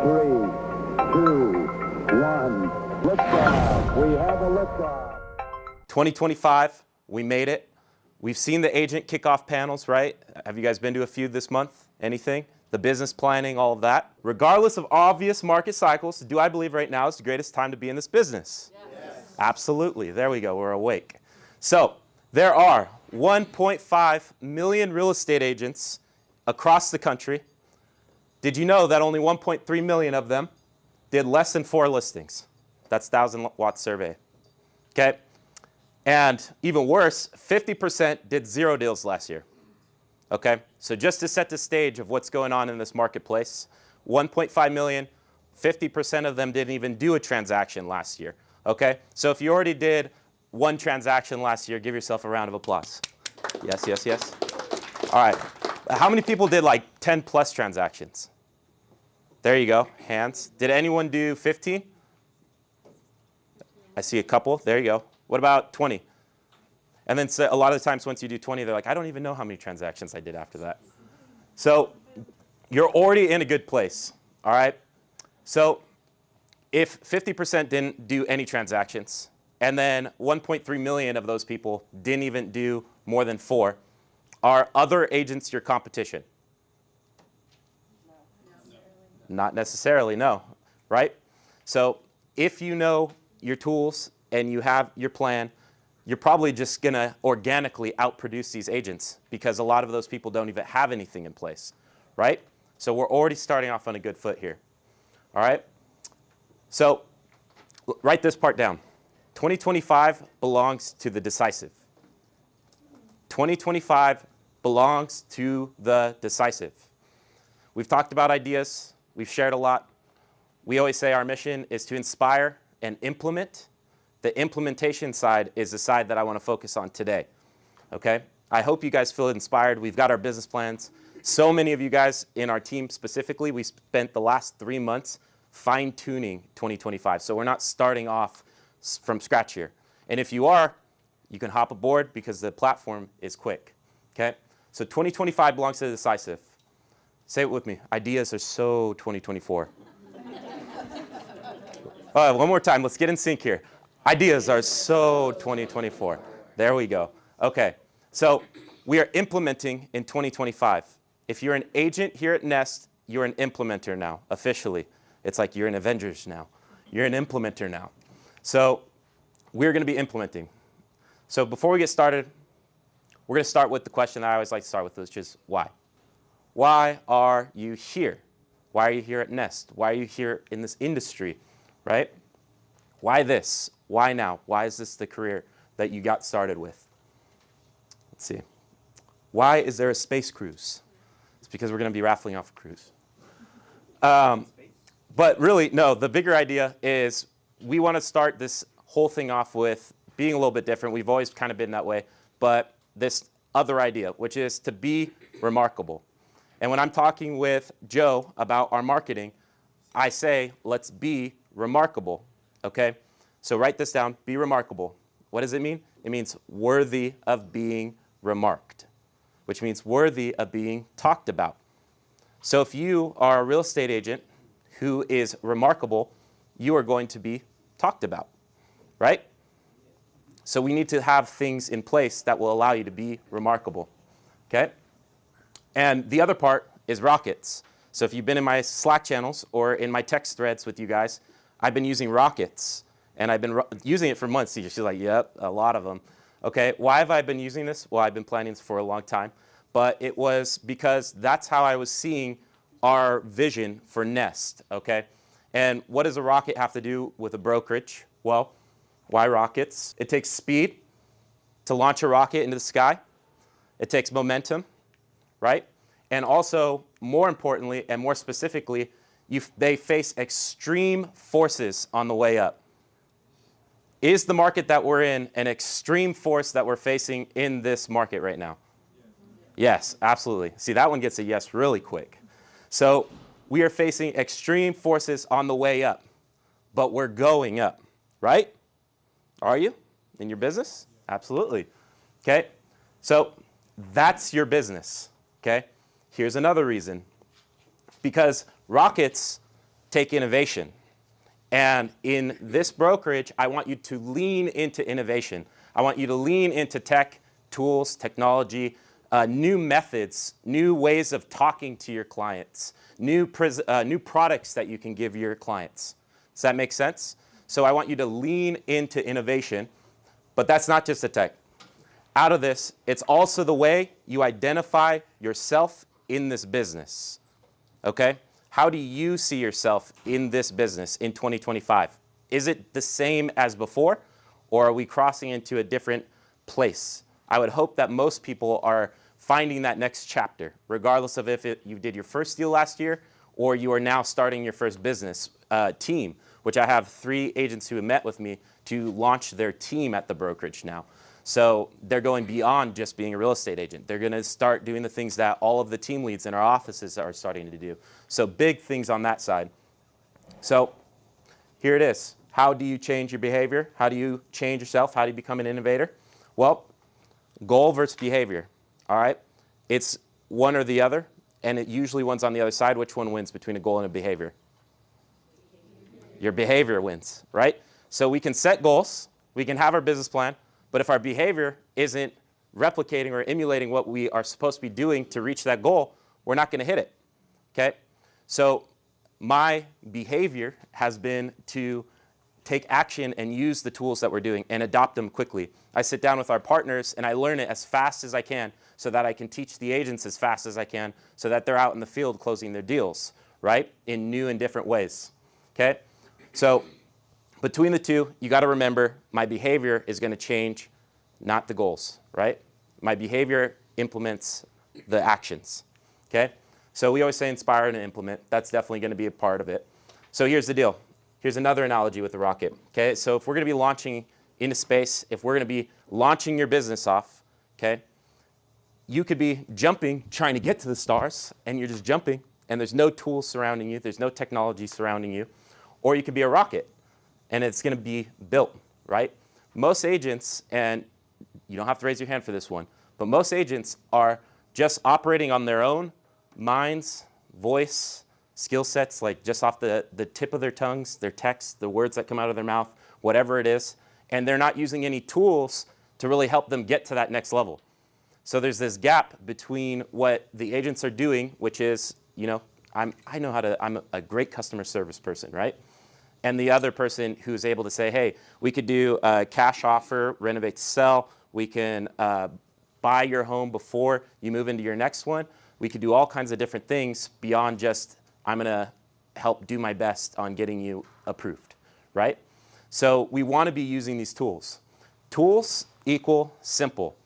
Three, two, one. Liftoff. We have a liftoff. 2025, we made it. We've seen the agent kickoff panels, right? Have you guys been to a few this month? Anything? The business planning, all of that. Regardless of obvious market cycles, do I believe right now is the greatest time to be in this business? Yes. Absolutely. There we go. We're awake. So there are 1.5 million real estate agents across the country. Did you know that only 1.3 million of them did less than 4 listings? That's 1,000-watt survey. Okay? And even worse, 50% did 0 deals last year. Okay? So just to set the stage of what's going on in this marketplace, 1.5 million, 50% of them didn't even do a transaction last year. Okay? So if you already did 1 transaction last year, give yourself a round of applause. Yes, yes, yes. All right. How many people did like 10 plus transactions? There you go. Hands. Did anyone do 15? I see a couple. There you go. What about 20? And then a lot of the times once you do 20, they're like, I don't even know how many transactions I did after that. So you're already in a good place. All right? So if 50% didn't do any transactions, and then 1.3 million of those people didn't even do more than 4, are other agents your competition? Not necessarily, no. Right? So if you know your tools and you have your plan, you're probably just going to organically outproduce these agents because a lot of those people don't even have anything in place, right? So we're already starting off on a good foot here, all right? So write this part down. 2025 belongs to the decisive. 2025 belongs to the decisive. We've talked about ideas. We've shared a lot. We always say our mission is to inspire and implement. The implementation side is the side that I want to focus on today, okay? I hope you guys feel inspired. We've got our business plans. So many of you guys in our team specifically, we spent the last 3 months fine-tuning 2025. So we're not starting off from scratch here. And if you are, you can hop aboard because the platform is quick, okay? So 2025 belongs to the decisive. Say it with me. Ideas are so 2024. One more time. Let's get in sync here. Ideas are so 2024. There we go. Okay. So we are implementing in 2025. If you're an agent here at Nest, you're an implementer now, officially. It's like you're an Avengers now. You're an implementer now. So we're going to be implementing. So before we get started, we're going to start with the question that I always like to start with, which is why? Why are you here? Why are you here at Nest? Why are you here in this industry, right? Why this? Why now? Why is this the career that you got started with? Let's see. Why is there a space cruise? It's because we're going to be raffling off a cruise. But really, no, the bigger idea is we want to start this whole thing off with being a little bit different. We've always kind of been that way. But this other idea, which is to be remarkable. And when I'm talking with Joe about our marketing, I say, let's be remarkable. Okay? So write this down. Be remarkable. What does it mean? It means worthy of being remarked, which means worthy of being talked about. So if you are a real estate agent who is remarkable, you are going to be talked about, right? So we need to have things in place that will allow you to be remarkable, okay? And the other part is rockets. So if you've been in my Slack channels or in my text threads with you guys, I've been using rockets, and I've been using it for months. She's like, yep, a lot of them. Okay, why have I been using this? Well, I've been planning this for a long time, but it was because that's how I was seeing our vision for Nest, okay? And what does a rocket have to do with a brokerage? Well, why rockets? It takes speed to launch a rocket into the sky. It takes momentum, right? And also, more importantly and more specifically, they face extreme forces on the way up. Is the market that we're in an extreme force that we're facing in this market right now? Yes, absolutely. See, that one gets a yes really quick. So we are facing extreme forces on the way up, but we're going up, right? Are you in your business? Absolutely. Okay, so that's your business, okay? Here's another reason. Because rockets take innovation. And in this brokerage, I want you to lean into innovation. I want you to lean into tech, tools, technology, new methods, new ways of talking to your clients, new products that you can give your clients. Does that make sense? So I want you to lean into innovation, but that's not just the tech. Out of this, it's also the way you identify yourself in this business, okay? How do you see yourself in this business in 2025? Is it the same as before, or are we crossing into a different place? I would hope that most people are finding that next chapter, regardless of if you did your first deal last year or you are now starting your first business team, which I have 3 agents who have met with me to launch their team at the brokerage now. So they're going beyond just being a real estate agent. They're going to start doing the things that all of the team leads in our offices are starting to do. So big things on that side. So here it is. How do you change your behavior? How do you change yourself? How do you become an innovator? Well, goal versus behavior. All right? It's one or the other, and it usually one's on the other side. Which one wins between a goal and a behavior? Your behavior wins, right? So we can set goals. We can have our business plan. But if our behavior isn't replicating or emulating what we are supposed to be doing to reach that goal, we're not going to hit it, okay? So my behavior has been to take action and use the tools that we're doing and adopt them quickly. I sit down with our partners and I learn it as fast as I can so that I can teach the agents as fast as I can so that they're out in the field closing their deals, right? In new and different ways, okay? So between the two, you got to remember my behavior is going to change, not the goals, right? My behavior implements the actions, okay? So we always say inspire and implement. That's definitely going to be a part of it. So here's the deal. Here's another analogy with the rocket, okay? So if we're going to be launching into space, if we're going to be launching your business off, okay, you could be jumping, trying to get to the stars, and you're just jumping, and there's no tools surrounding you, there's no technology surrounding you, or you could be a rocket, and it's going to be built, right? Most agents, and you don't have to raise your hand for this one, but most agents are just operating on their own minds, voice, skill sets, like just off the tip of their tongues, their text, the words that come out of their mouth, whatever it is, and they're not using any tools to really help them get to that next level. So there's this gap between what the agents are doing, which is, you know, I'm a great customer service person, right? And the other person who's able to say, hey, we could do a cash offer, renovate to sell. We can buy your home before you move into your next one. We could do all kinds of different things beyond just, I'm going to help do my best on getting you approved, right? So we want to be using these tools. Tools equal simple.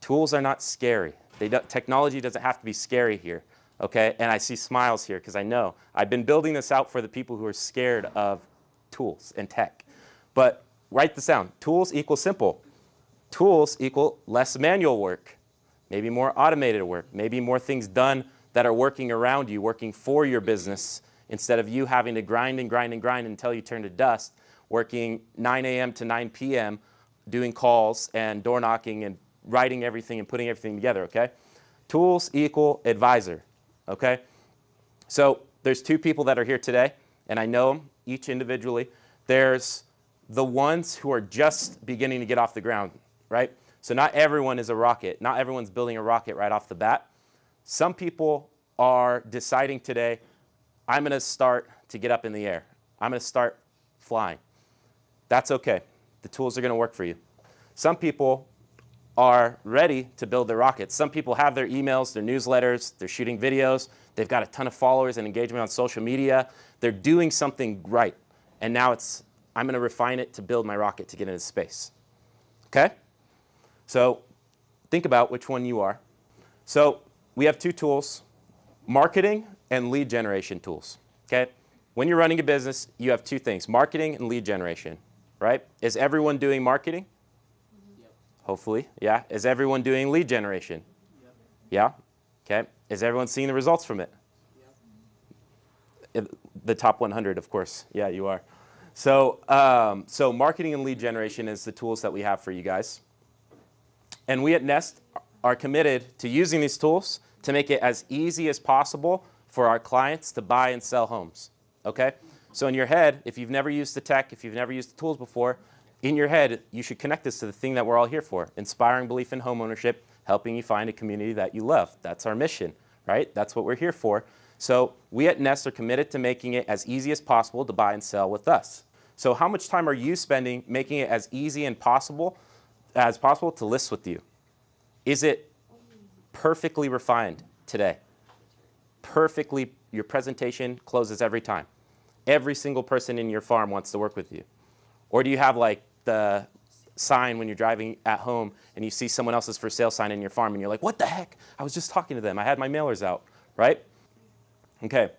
Tools are not scary. Technology doesn't have to be scary here, okay? And I see smiles here because I know. I've been building this out for the people who are scared of tools and tech. But write this down. Tools equal simple. Tools equal less manual work, maybe more automated work, maybe more things done that are working around you, working for your business, instead of you having to grind and grind and grind until you turn to dust, working 9 a.m. to 9 p.m., doing calls and door knocking and writing everything and putting everything together, okay? Tools equal advisor, okay? So there's 2 people that are here today, and I know them each individually. There's the ones who are just beginning to get off the ground, right? So not everyone is a rocket. Not everyone's building a rocket right off the bat. Some people are deciding today, I'm going to start to get up in the air. I'm going to start flying. That's okay. The tools are going to work for you. Some people are ready to build their rockets. Some people have their emails, their newsletters, they're shooting videos, they've got a ton of followers and engagement on social media. They're doing something right. And now it's, I'm going to refine it to build my rocket to get into space. Okay? So think about which one you are. So we have 2 tools, marketing and lead generation tools. Okay? When you're running a business, you have 2 things, marketing and lead generation, right? Is everyone doing marketing? Yep. Hopefully, yeah. Is everyone doing lead generation? Yep. Yeah? Okay. Is everyone seeing the results from it? Yep. The top 100, of course. Yeah, you are. So, so marketing and lead generation is the tools that we have for you guys. And we at Nest are committed to using these tools to make it as easy as possible for our clients to buy and sell homes. okay? So in your head, if you've never used the tech, if you've never used the tools before, in your head, you should connect this to the thing that we're all here for, inspiring belief in homeownership, helping you find a community that you love. That's our mission, right? That's what we're here for. So we at Nest are committed to making it as easy as possible to buy and sell with us. So how much time are you spending making it as easy and possible to list with you? Is it perfectly refined today? Perfectly, your presentation closes every time. Every single person in your farm wants to work with you. Or do you have like the sign when you're driving at home and you see someone else's for sale sign in your farm and you're like, what the heck? I was just talking to them. I had my mailers out, right? Okay.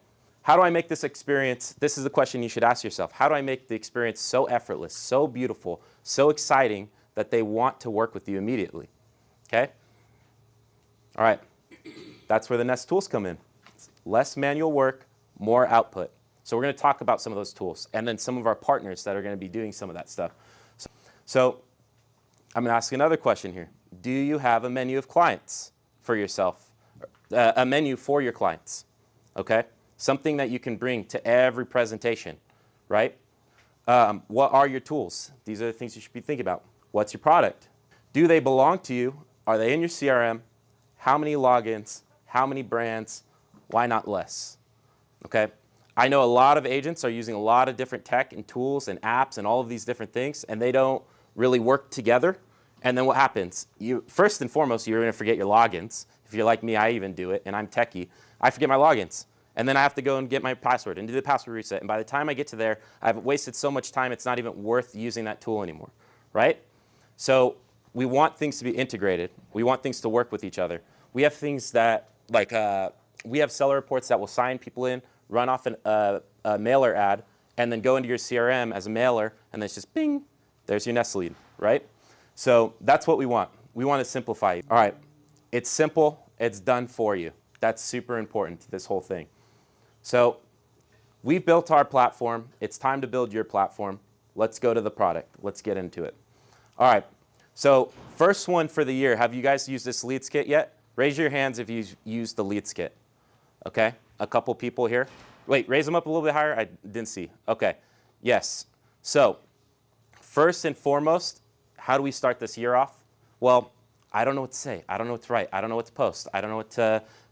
How do I make this experience? This is the question you should ask yourself. How do I make the experience so effortless, so beautiful, so exciting that they want to work with you immediately? Okay? All right. That's where the Nest tools come in. It's less manual work, more output. So we're going to talk about some of those tools and then some of our partners that are going to be doing some of that stuff. So I'm going to ask another question here. Do you have a menu of clients for yourself? A menu for your clients, okay? Something that you can bring to every presentation, right? What are your tools? These are the things you should be thinking about. What's your product? Do they belong to you? Are they in your CRM? How many logins? How many brands? Why not less? Okay? I know a lot of agents are using a lot of different tech and tools and apps and all of these different things, and they don't really work together. And then what happens? First and foremost, you're going to forget your logins. If you're like me, I even do it, and I'm techie. I forget my logins. And then I have to go and get my password and do the password reset. And by the time I get to there, I've wasted so much time, it's not even worth using that tool anymore, right? So we want things to be integrated. We want things to work with each other. We have things that, like, we have seller reports that will sign people in, run off a mailer ad, and then go into your CRM as a mailer, and then it's just bing, there's your Nest lead, right? So that's what we want. We want to simplify. All right, it's simple, it's done for you. That's super important to this whole thing. So we've built our platform. It's time to build your platform. Let's go to the product. Let's get into it. All right, so first one for the year. Have you guys used this Leads Kit yet? Raise your hands if you've used the Leads Kit. Okay, a couple people here. Wait, raise them up a little bit higher. I didn't see. Okay, yes. So first and foremost, how do we start this year off? Well, I don't know what to say. I don't know what to write. I don't know what to post. I don't know what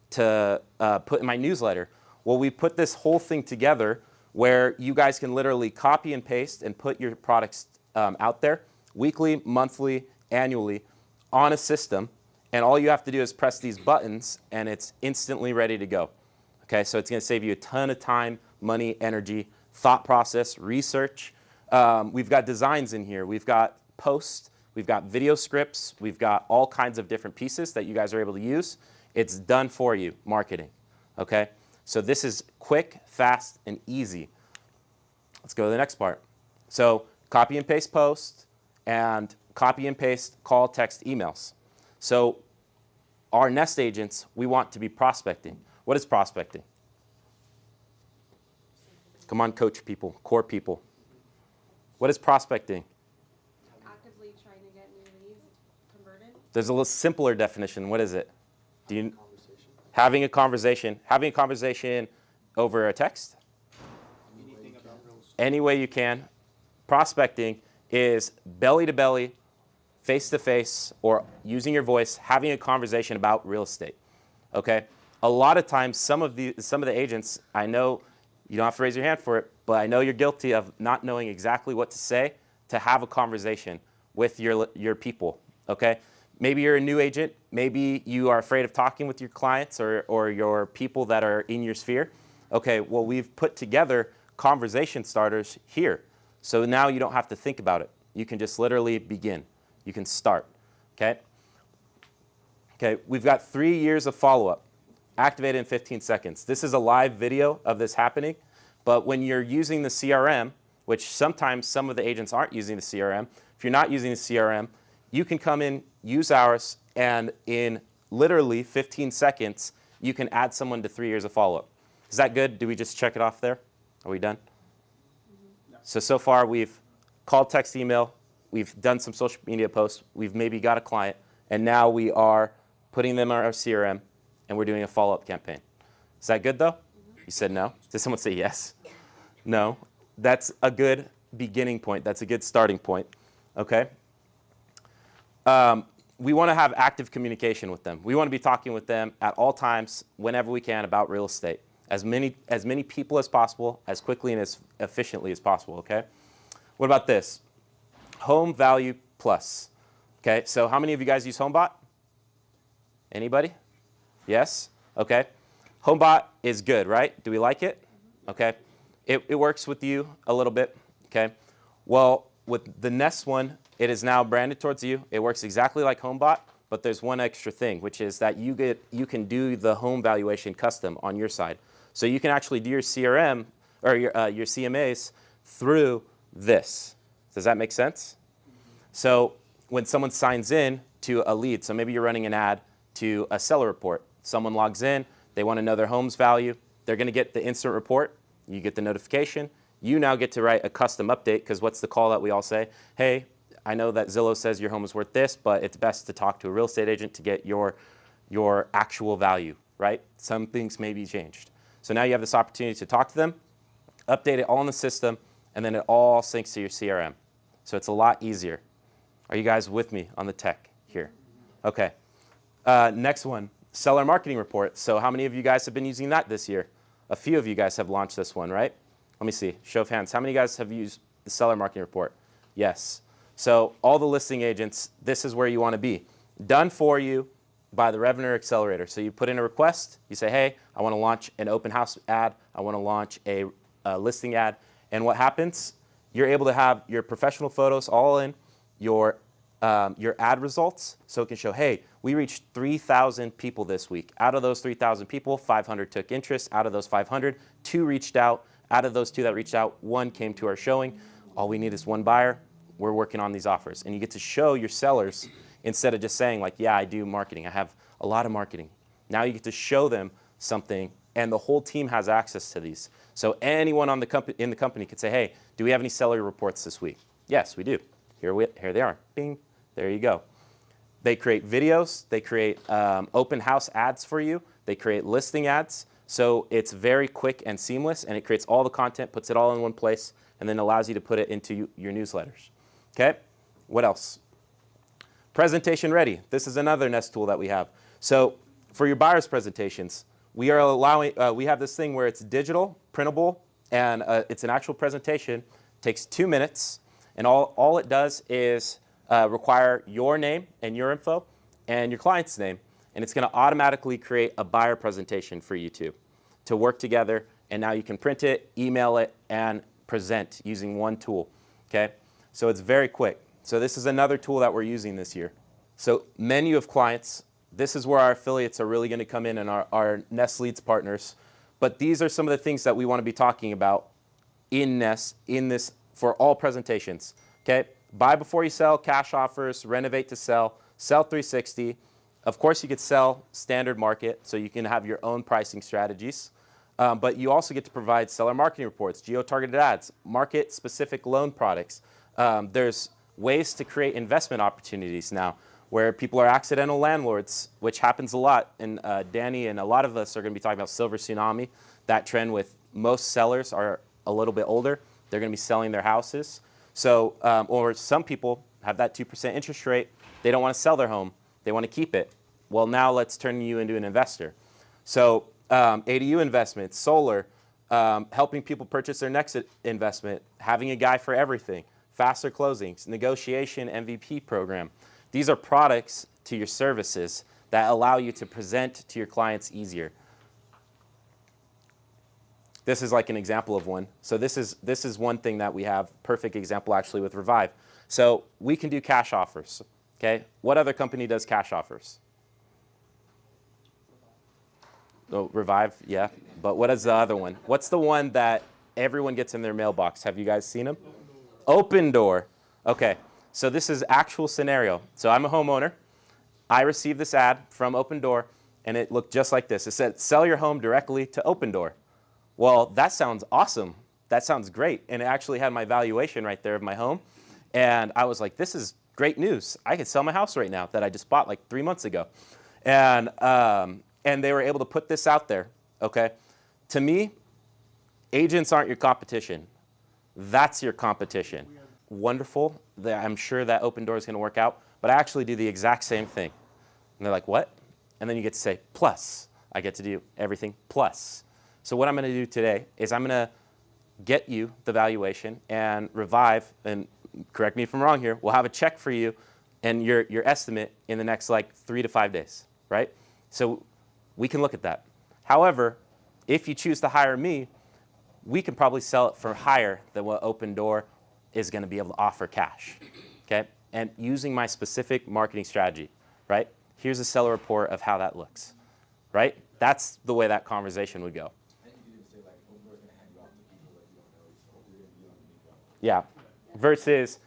to put in my newsletter. Well, we put this whole thing together where you guys can literally copy and paste and put your products out there weekly, monthly, annually on a system. And all you have to do is press these buttons and it's instantly ready to go. Okay, so it's going to save you a ton of time, money, energy, thought process, research. We've got designs in here. We've got posts. We've got video scripts. We've got all kinds of different pieces that you guys are able to use. It's done for you, marketing. Okay? So this is quick, fast, and easy. Let's go to the next part. So copy and paste post and copy and paste call, text, emails. So our Nest agents, we want to be prospecting. What is prospecting? Come on, coach people, core people. What is prospecting? Actively trying to get new leads converted. There's a little simpler definition. What is it? Do you having a conversation over a text? Any way you can. Prospecting is belly to belly, face to face, or using your voice, having a conversation about real estate. Okay? A lot of times, some of the agents, I know you don't have to raise your hand for it, but I know you're guilty of not knowing exactly what to say to have a conversation with your people. Okay? Maybe you're a new agent. Maybe you are afraid of talking with your clients or your people that are in your sphere. Okay, well, we've put together conversation starters here. So now you don't have to think about it. You can just literally begin. You can start, okay? Okay, we've got 3 years of follow-up, activated in 15 seconds. This is a live video of this happening, but when you're using the CRM, which sometimes some of the agents aren't using the CRM, if you're not using the CRM, you can come in, use ours, and in literally 15 seconds, you can add someone to 3 years of follow-up. Is that good? Do we just check it off there? Are we done? Mm-hmm. So far we've called, text, email, we've done some social media posts, we've maybe got a client, and now we are putting them on our CRM, and we're doing a follow-up campaign. Is that good, though? Mm-hmm. You said no? Did someone say yes? No, that's a good beginning point. That's a good starting point, okay? We want to have active communication with them. We want to be talking with them at all times, whenever we can, about real estate. As many people as possible, as quickly and as efficiently as possible, okay? What about this? Home Value Plus. Okay, so how many of you guys use HomeBot? Anybody? Yes? Okay. HomeBot is good, right? Do we like it? Okay. It works with you a little bit, okay? Well, with the Nest one, it is now branded towards you. It works exactly like HomeBot, but there's one extra thing, which is that you can do the home valuation custom on your side. So you can actually do your CRM or your CMAs through this. Does that make sense? So when someone signs in to a lead, so maybe you're running an ad to a seller report. Someone logs in, they want to know their home's value. They're going to get the instant report. You get the notification. You now get to write a custom update, because what's the call that we all say? Hey, I know that Zillow says your home is worth this, but it's best to talk to a real estate agent to get your actual value, right? Some things may be changed. So now you have this opportunity to talk to them, update it all in the system, and then it all syncs to your CRM. So it's a lot easier. Are you guys with me on the tech here? Okay. Next one, seller marketing report. So how many of you guys have been using that this year? A few of you guys have launched this one, right? Let me see. Show of hands. How many of you guys have used the seller marketing report? Yes. So all the listing agents, this is where you want to be. Done for you by the Revenue Accelerator. So you put in a request. You say, hey, I want to launch an open house ad. I want to launch a listing ad. And what happens? You're able to have your professional photos all in, your ad results, so it can show, hey, we reached 3,000 people this week. Out of those 3,000 people, 500 took interest. Out of those 500, 2 reached out. Out of those 2 that reached out, 1 came to our showing. All we need is 1 buyer. We're working on these offers. And you get to show your sellers, instead of just saying like, yeah, I do marketing. I have a lot of marketing. Now you get to show them something, and the whole team has access to these. So anyone in the company could say, hey, do we have any seller reports this week? Yes, we do. Here they are. Bing. There you go. They create videos. They create open house ads for you. They create listing ads. So it's very quick and seamless, and it creates all the content, puts it all in one place, and then allows you to put it into your newsletters. Okay? What else? Presentation ready. This is another Nest tool that we have. So for your buyers' presentations, we are allowing, we have this thing where it's digital, printable, and it's an actual presentation. It takes 2 minutes, and all it does is require your name and your info and your client's name, and it's going to automatically create a buyer presentation for you two to work together, and now you can print it, email it, and present using one tool. Okay? So it's very quick. So this is another tool that we're using this year. So menu of clients. This is where our affiliates are really going to come in, and our Nest Leads partners. But these are some of the things that we want to be talking about in Nest, in this, for all presentations. Okay? Buy before you sell, cash offers, renovate to sell, sell 360. Of course, you could sell standard market, so you can have your own pricing strategies. But you also get to provide seller marketing reports, geo-targeted ads, market-specific loan products. There's ways to create investment opportunities now where people are accidental landlords, which happens a lot. And Danny and a lot of us are going to be talking about silver tsunami, that trend with most sellers are a little bit older. They're going to be selling their houses. So, or some people have that 2% interest rate. They don't want to sell their home. They want to keep it. Well, now let's turn you into an investor. So ADU investments, solar, helping people purchase their next investment, having a guy for everything, faster closings, negotiation MVP program. These are products to your services that allow you to present to your clients easier. This is like an example of one. So this is one thing that we have, perfect example actually with Relive. So we can do cash offers, okay? What other company does cash offers? Oh, Relive, yeah. But what is the other one? What's the one that everyone gets in their mailbox? Have you guys seen them? Open Door. Okay, so this is actual scenario. So I'm a homeowner. I received this ad from Open Door, and it looked just like this. It said, sell your home directly to Open Door. Well, that sounds awesome. That sounds great. And it actually had my valuation right there of my home. And I was like, this is great news. I could sell my house right now that I just bought like 3 months ago. And they were able to put this out there, okay? To me, Agents aren't your competition. That's your competition. Wonderful. I'm sure that Open Door is going to work out, but I actually do the exact same thing. And they're like, what? And then you get to say, plus. I get to do everything plus. So what I'm going to do today is I'm going to get you the valuation, and Relive, and correct me if I'm wrong here, we'll have a check for you and your estimate in the next like 3 to 5 days, right? So we can look at that. However, if you choose to hire me, we can probably sell it for higher than what Open Door is going to be able to offer cash, okay? And using my specific marketing strategy, right? Here's a seller report of how that looks, right? That's the way that conversation would go. Yeah, versus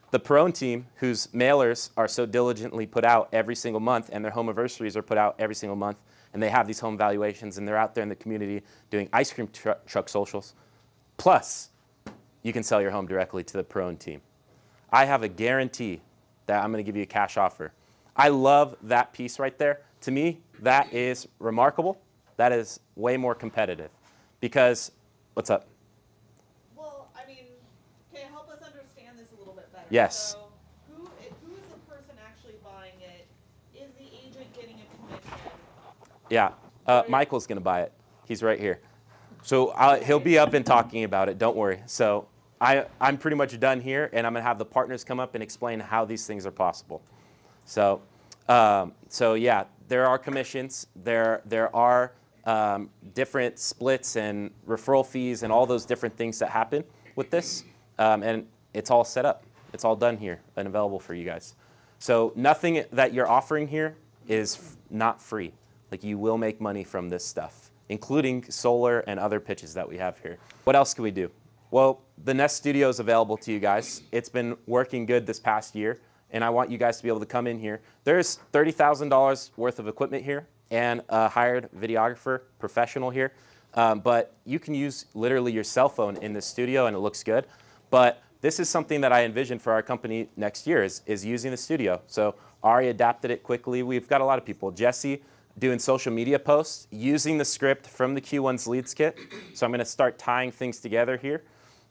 the Perone team, whose mailers are so diligently put out every single month, and their home anniversaries are put out every single month, and they have these home valuations, and they're out there in the community doing ice cream truck socials. Plus, you can sell your home directly to the Perone team. I have a guarantee that I'm going to give you a cash offer. I love that piece right there. To me, that is remarkable. That is way more competitive. Because, what's up? Well, I mean, can you help us understand this a little bit better? Yes. So, who is the person actually buying it? Is the agent getting a commission? Yeah, Michael's going to buy it. He's right here. So he'll be up and talking about it. Don't worry. So I'm pretty much done here, and I'm going to have the partners come up and explain how these things are possible. So yeah, there are commissions. There are different splits and referral fees and all those different things that happen with this, and it's all set up. It's all done here and available for you guys. So nothing that you're offering here is not free. Like, you will make money from this stuff, including solar and other pitches that we have here. What else can we do? Well, the Nest Studio is available to you guys. It's been working good this past year, and I want you guys to be able to come in here. There's $30,000 worth of equipment here and a hired videographer professional here, but you can use literally your cell phone in this studio, and it looks good. But this is something that I envision for our company next year is using the studio. So Ari adapted it quickly. We've got a lot of people. Jesse doing social media posts, using the script from the Q1's Leads Kit. So I'm going to start tying things together here,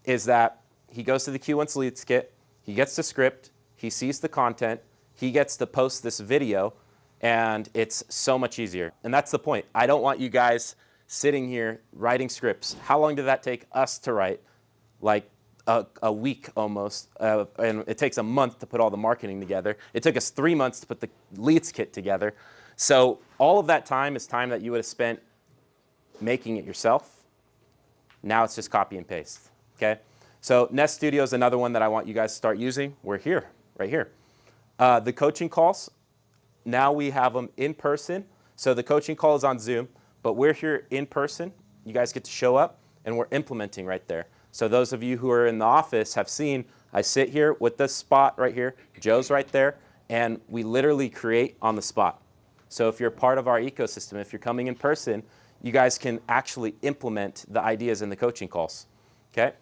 is that he goes to the Q1's Leads Kit, he gets the script, he sees the content, he gets to post this video, and it's so much easier. And that's the point. I don't want you guys sitting here writing scripts. How long did that take us to write? Like a week almost, and it takes a month to put all the marketing together. It took us 3 months to put the Leads Kit together. So all of that time is time that you would have spent making it yourself. Now it's just copy and paste, okay? So Nest Studio is another one that I want you guys to start using. We're here, right here. The coaching calls, now we have them in person. So the coaching call is on Zoom, but we're here in person. You guys get to show up, and we're implementing right there. So those of you who are in the office have seen, I sit here with this spot right here, Joe's right there, and we literally create on the spot. So if you're part of our ecosystem, if you're coming in person, you guys can actually implement the ideas in the coaching calls, okay?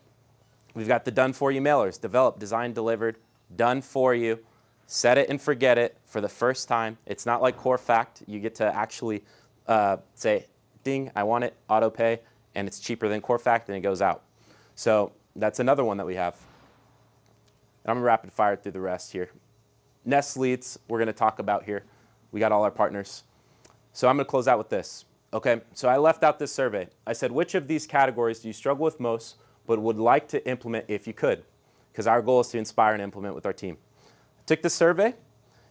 We've got the done for you mailers, developed, designed, delivered, done for you, set it and forget it for the first time. It's not like Core Fact. You get to actually say, ding, I want it, auto pay, and it's cheaper than Core Fact, and it goes out. So that's another one that we have. And I'm gonna rapid fire through the rest here. Nest Leads, we're gonna talk about here. We got all our partners. So I'm going to close out with this. Okay, so I left out this survey. I said, which of these categories do you struggle with most but would like to implement if you could? Because our goal is to inspire and implement with our team. Took the survey.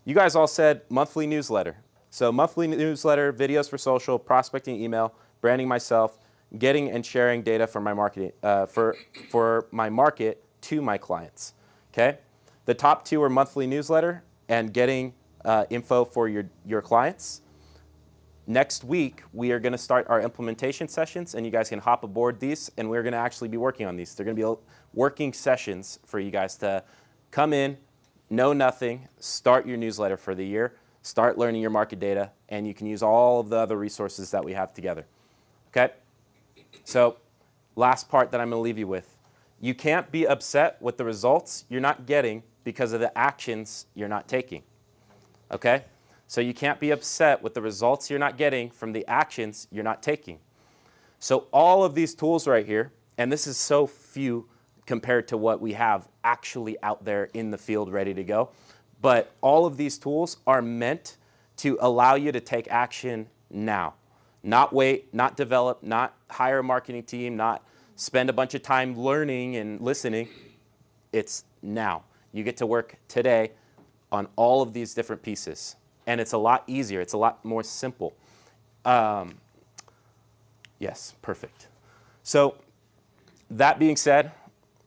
You guys all said monthly newsletter. So monthly newsletter, videos for social, prospecting email, branding myself, getting and sharing data for my marketing, for my market to my clients. Okay, the top two are monthly newsletter and getting info for your clients. Next week, we are going to start our implementation sessions, and you guys can hop aboard these, and we're going to actually be working on these. They're going to be working sessions for you guys to come in, know nothing, start your newsletter for the year, start learning your market data, and you can use all of the other resources that we have together. Okay? So last part that I'm going to leave you with. You can't be upset with the results you're not getting because of the actions you're not taking. Okay? So you can't be upset with the results you're not getting from the actions you're not taking. So all of these tools right here, and this is so few compared to what we have actually out there in the field ready to go, but all of these tools are meant to allow you to take action now. Not wait, not develop, not hire a marketing team, not spend a bunch of time learning and listening. It's now. You get to work today on all of these different pieces. And it's a lot easier. It's a lot more simple. Yes, perfect. So that being said,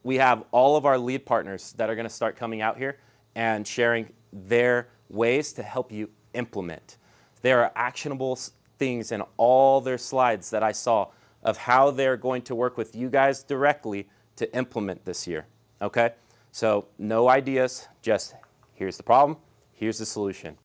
we have all of our lead partners that are going to start coming out here and sharing their ways to help you implement. There are actionable things in all their slides that I saw of how they're going to work with you guys directly to implement this year. Okay? So no ideas, just here's the problem, here's the solution.